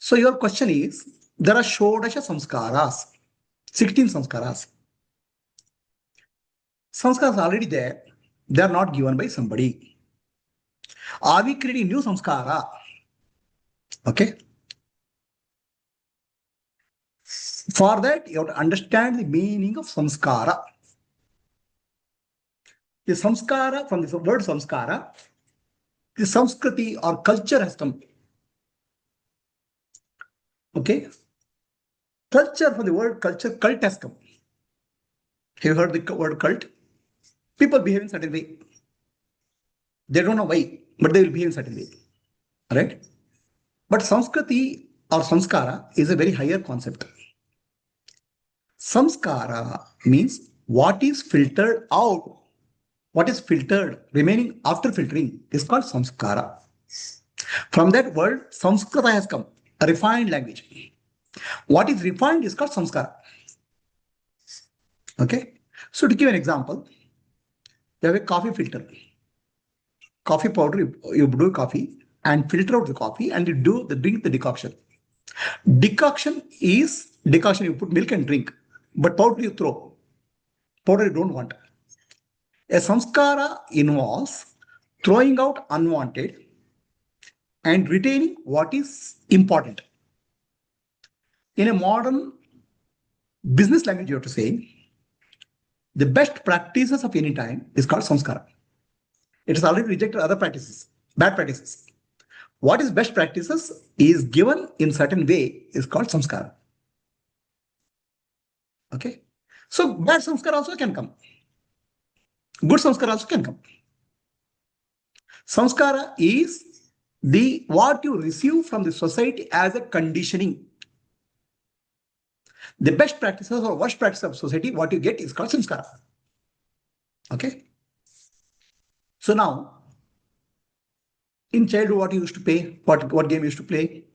So your question is, there are Shodasha Samskaras, 16 Samskaras. Samskaras are already there. They are not given by somebody. Are we creating new Samskara? Okay. For that, you have to understand the meaning of Samskara. The Samskara, from the word Samskara, the Samskriti or culture has come. Okay. Culture, from the word culture, cult has come. Have you heard the word cult? People behave in certain way. They don't know why, but they will behave in certain way. Right? But Samskriti or Samskara is a very higher concept. Samskara means what is filtered out. What is filtered, remaining after filtering, is called Samskara. From that word, Samskrita has come, a refined language. What is refined is called Samskara. Okay? So to give an example, you have a coffee filter. Coffee powder, you do coffee and filter out the coffee and you drink the decoction. Decoction is decoction, you put milk and drink, but powder you throw. Powder you don't want. A samskara involves throwing out unwanted and retaining what is important. In a modern business language, you have to say, the best practices of any time is called samskara. It has already rejected other practices, bad practices. What is best practices is given in certain way is called samskara. Okay. So bad samskara also can come. Good samskara also can come. Samskara is the what you receive from the society as a conditioning. The best practices or worst practices of society, what you get is called samskara. Okay. So now, in childhood, what you used to play? What game you used to play?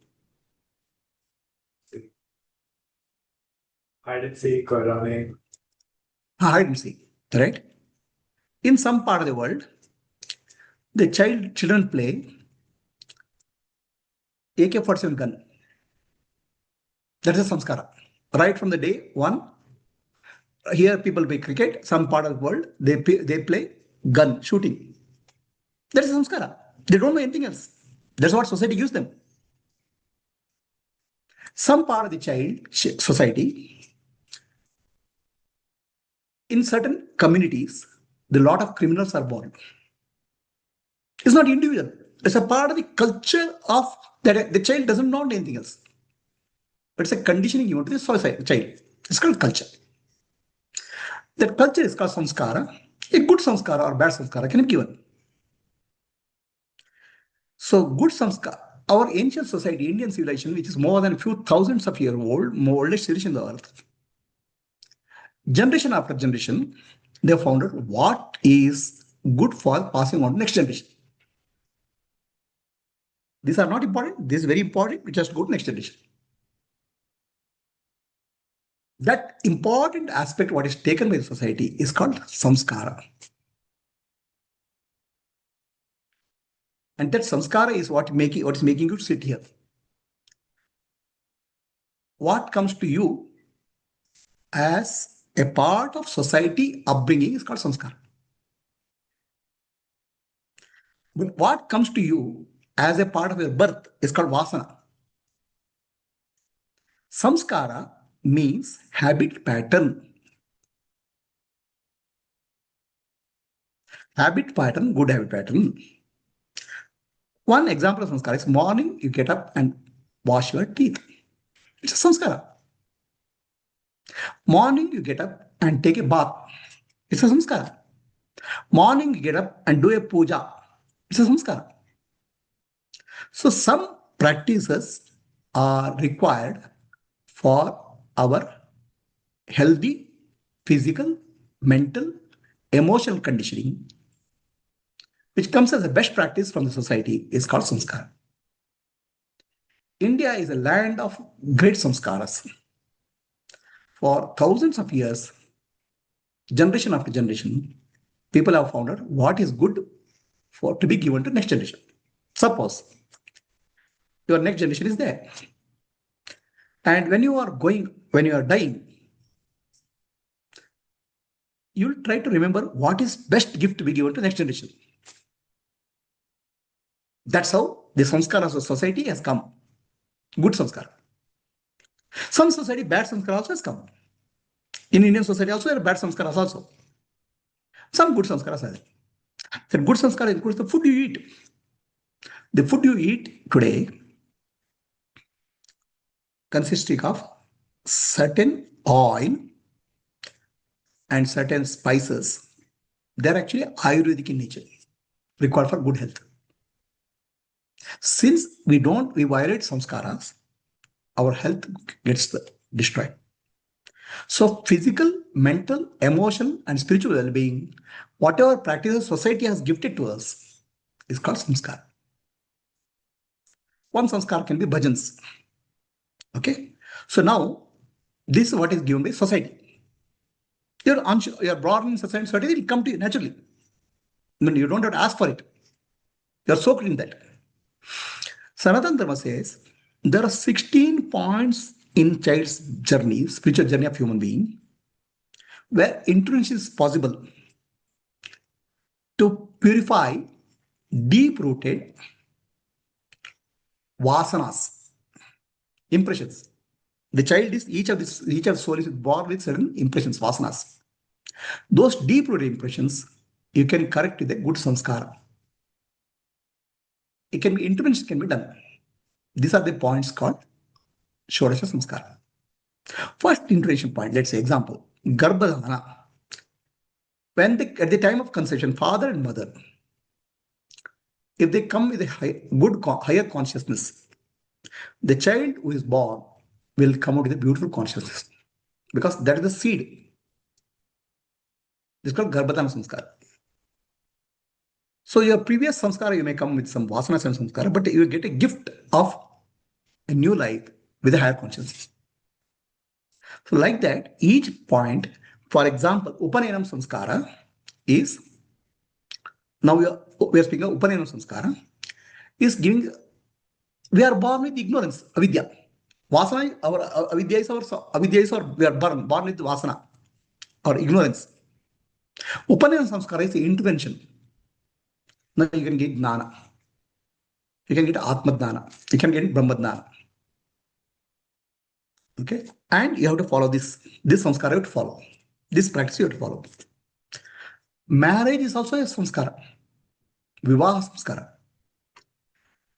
Hide and seek or running. Hide and seek, right? In some part of the world, the children play AK-47 gun. That is a samskara. Right from the day one, here people play cricket. Some part of the world, they play gun, shooting. That is a samskara. They don't know anything else. That's what society gives them. Some part of the society, in certain communities, the lot of criminals are born. It's not individual. It's a part of the culture of that the child doesn't know anything else. But it's a conditioning given to the child. It's called culture. That culture is called samskara. A good samskara or bad samskara can be given. So good samskara, our ancient society, Indian civilization, which is more than a few thousands of years old, more oldest civilization in the earth, generation after generation, they found out what is good for passing on to next generation. These are not important. This is very important. We just go to next generation. That important aspect, what is taken by the society, is called samskara. And that samskara is what is making you sit here. What comes to you as a part of society upbringing is called samskara. But what comes to you as a part of your birth is called vasana. Samskara means habit pattern. Habit pattern, good habit pattern. One example of samskara is morning you get up and wash your teeth. It's a samskara. Morning you get up and take a bath. It's a samskara. Morning you get up and do a puja. It's a samskara. So some practices are required for our healthy physical, mental, emotional conditioning, which comes as a best practice from the society, is called samskara. India is a land of great samskaras. For thousands of years, generation after generation, people have found out what is good to be given to next generation. Suppose your next generation is there. And when you are dying, you'll try to remember what is best gift to be given to the next generation. That's how the samskaras of society has come. Good samskara. Some society, bad samskara also has come. In Indian society also, there are bad samskaras also. Some good samskaras are there. The good samskara includes the food you eat. The food you eat today consisting of certain oil and certain spices. They're actually Ayurvedic in nature, required for good health. Since we violate samskaras, our health gets destroyed. So physical, mental, emotional, and spiritual well-being, whatever practices society has gifted to us, is called samskara. One samskara can be bhajans. Okay. So now, this is what is given by society. You're born in society, it will come to you naturally. I mean, you don't have to ask for it. You're soaked in that. Sanatana Dharma says there are 16 points in child's journey, spiritual journey of human being, where intervention is possible to purify deep-rooted vasanas, impressions. The child is each of soul is born with certain impressions, vasanas. Those deep-rooted impressions you can correct with a good samskara. Intervention can be done. These are the points called Shodasha Samskara. First intervention point, let's say example, Garbhadhana. At the time of conception, father and mother, if they come with a higher consciousness, the child who is born will come out with a beautiful consciousness because that is the seed. This is called Garbhadhana Samskara. So your previous samskara, you may come with some vasanas and samskara, but you get a gift of a new life with a higher consciousness. So like that, each point, for example, Upanayana Samskara is, now we are speaking of Upanayana Samskara, is giving, we are born with ignorance, avidya. Vasana, our avidya is our, we are born with vasana, or ignorance. Upanayana Samskara is the intervention. Now you can get Jnana. You can get Atma Jnana. You can get Brahma Jnana. Okay, and you have to follow this samskara you have to follow. This practice you have to follow. Marriage is also a samskara. Vivaha samskara.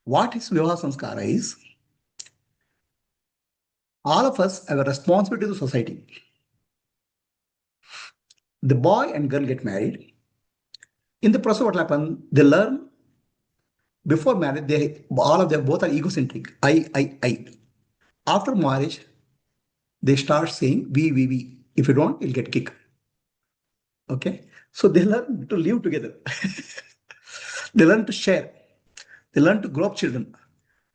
What is Vivaha samskara is, all of us have a responsibility to the society. The boy and girl get married. In the process, what will happen? They learn before marriage, all of them both are egocentric. I. After marriage, they start saying we. If you don't, you'll get kicked. Okay. So they learn to live together. They learn to share. They learn to grow up children.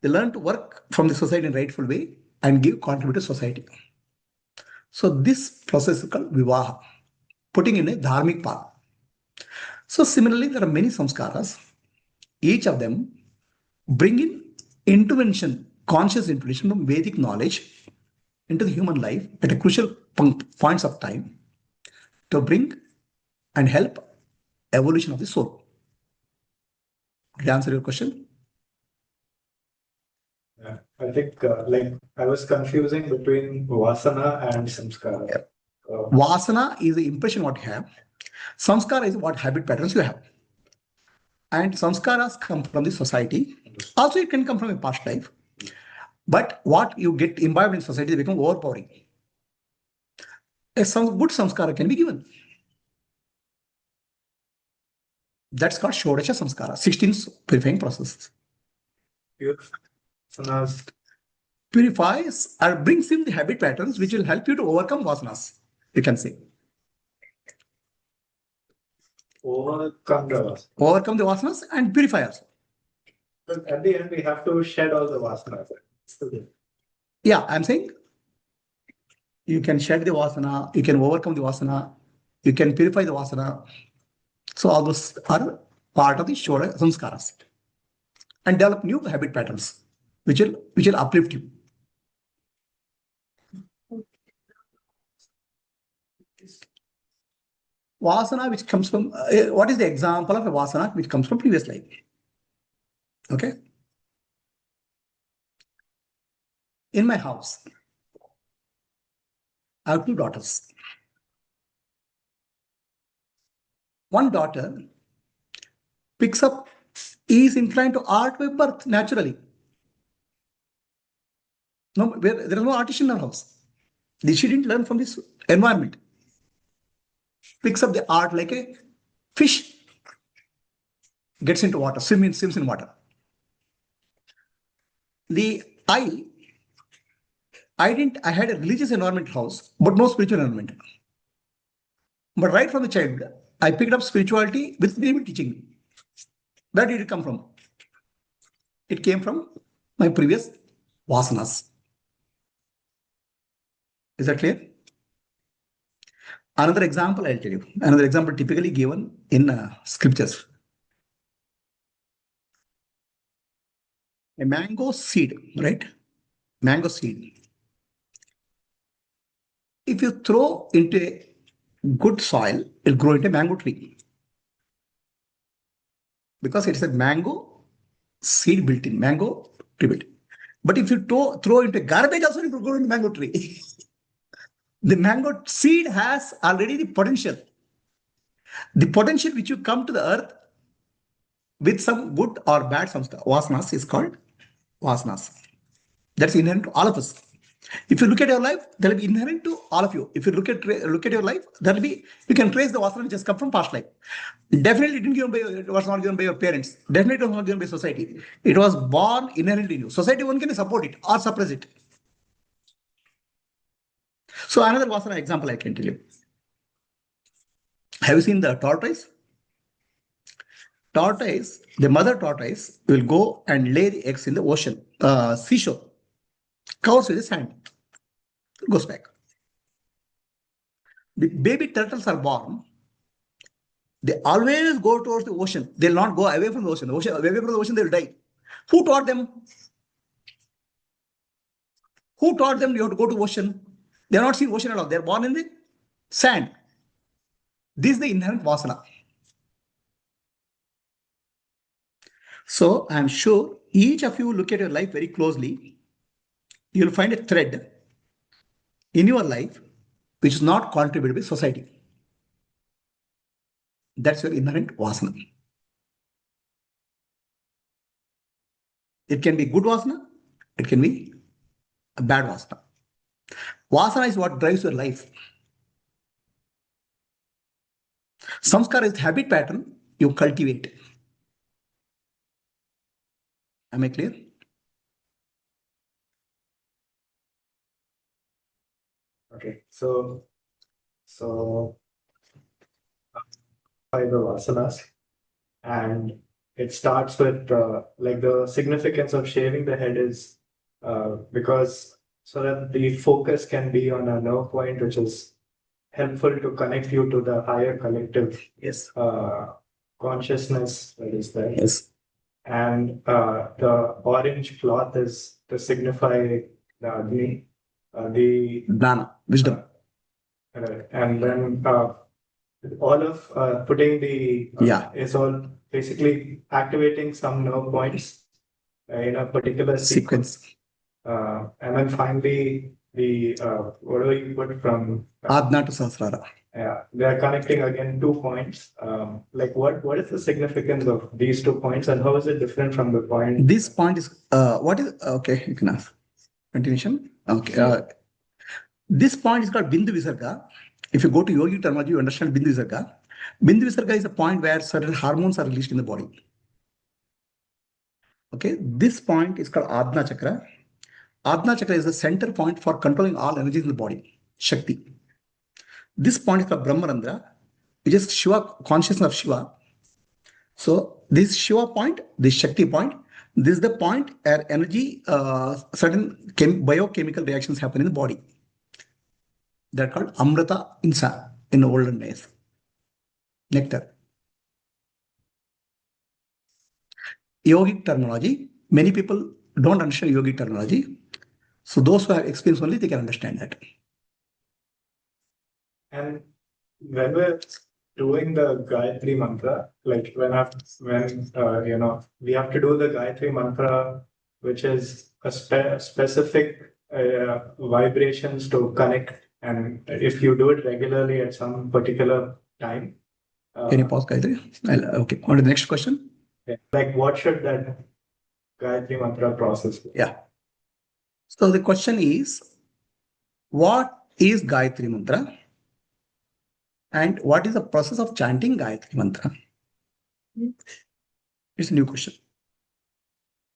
They learn to work from the society in a rightful way and contribute to society. So this process is called Vivaha, putting in a dharmic path. So similarly, there are many samskaras. Each of them bring in intervention, conscious intervention from Vedic knowledge into the human life at a crucial points of time to bring and help evolution of the soul. Did I answer your question? Yeah, I think I was confusing between vasana and samskara. Yeah. Vasana is the impression what you have. Samskara is what habit patterns you have. And samskaras come from the society. Also, it can come from a past life. But what you get imbibed in society, they become overpowering. Some good samskara can be given. That's called Shodasha Samskara, 16 purifying processes. Vasanas. Purifies or brings in the habit patterns which will help you to overcome vasanas, you can say. Overcome the vasanas. Overcome the vasanas and purify also. But at the end, we have to shed all the vasanas. Yeah, I'm saying you can shed the vasana, you can overcome the vasana, you can purify the vasana. So all those are part of the Shodasha Samskaras. And develop new habit patterns which will uplift you. Vasana which comes from, what is the example of a vasana which comes from previous life? Okay. In my house, I have two daughters. One daughter picks up, is inclined to art by birth naturally. No, there is no artist in our house. She didn't learn from this environment. Picks up the art like a fish, gets into water, swims in water. I had a religious environment house, but no spiritual environment. But right from the childhood, I picked up spirituality with David teaching me. Where did it come from? It came from my previous vasanas. Is that clear? Another example I'll tell you. Another example typically given in scriptures. A mango seed, right? Mango seed. If you throw into a good soil, it'll grow into a mango tree. Because it's a mango seed built in, mango tree built in. But if you throw into garbage also, it will grow into mango tree. The mango seed has already the potential. The potential which you come to the earth with some good or bad vasanas is called vasanas. That's inherent to all of us. If you look at your life, that will be inherent to all of you. If you look at your life, that will be, you can trace the vasana which has come from past life. Definitely it was not given by your parents. Definitely it was not given by society. It was born inherently in you. Society one can support it or suppress it. So another vasana example I can tell you. Have you seen the tortoise? The mother tortoise will go and lay the eggs in the ocean, seashore, covers with the sand, goes back. The baby turtles are born. They always go towards the ocean. They'll not go away from the ocean. Away from the ocean, they'll die. Who taught them? Who taught them you have to go to ocean? They are not seen ocean at all. They are born in the sand. This is the inherent vasana. So I'm sure each of you look at your life very closely. You'll find a thread in your life which is not contributed by society. That's your inherent vasana. It can be good vasana. It can be a bad vasana. Vasana is what drives your life. Samskara is the habit pattern you cultivate. Am I clear? Okay, so by the vasanas, and it starts with like the significance of shaving the head is because so that the focus can be on a nerve point which is helpful to connect you to the higher collective Yes. Consciousness that is there. Yes. And the orange cloth is to signify the Agni, the Dana, wisdom. And then all of putting the is all basically activating some nerve points in a particular sequence. And then finally the what do you put from Adna to Sahasrara. Yeah, they are connecting again 2 points. Like what is the significance of these 2 points and how is it different from the point? This point is what is okay, you can ask. Continuation. Okay. This point is called Bindu Visarga. If you go to yogic terminology, you understand Bindu Visarga. Bindu Visarga is a point where certain hormones are released in the body. Okay, this point is called Adna Chakra. Adna Chakra is the center point for controlling all energies in the body, Shakti. This point is called Brahmarandra, which is Shiva, consciousness of Shiva. So this Shiva point, this Shakti point, this is the point where energy, certain biochemical reactions happen in the body. They're called Amrita Insa in the olden days. Nectar. Yogic terminology, many people don't understand yogic terminology. So those who have experience only, they can understand that. And when we're doing the Gayatri mantra, like we have to do the Gayatri mantra, which is a specific vibrations to connect, and if you do it regularly at some particular time. Can you pause, Gayatri? Okay, on to the next question. Like, what should that Gayatri mantra process be? Yeah. So the question is, what is Gayatri mantra? And what is the process of chanting Gayatri mantra? It's a new question.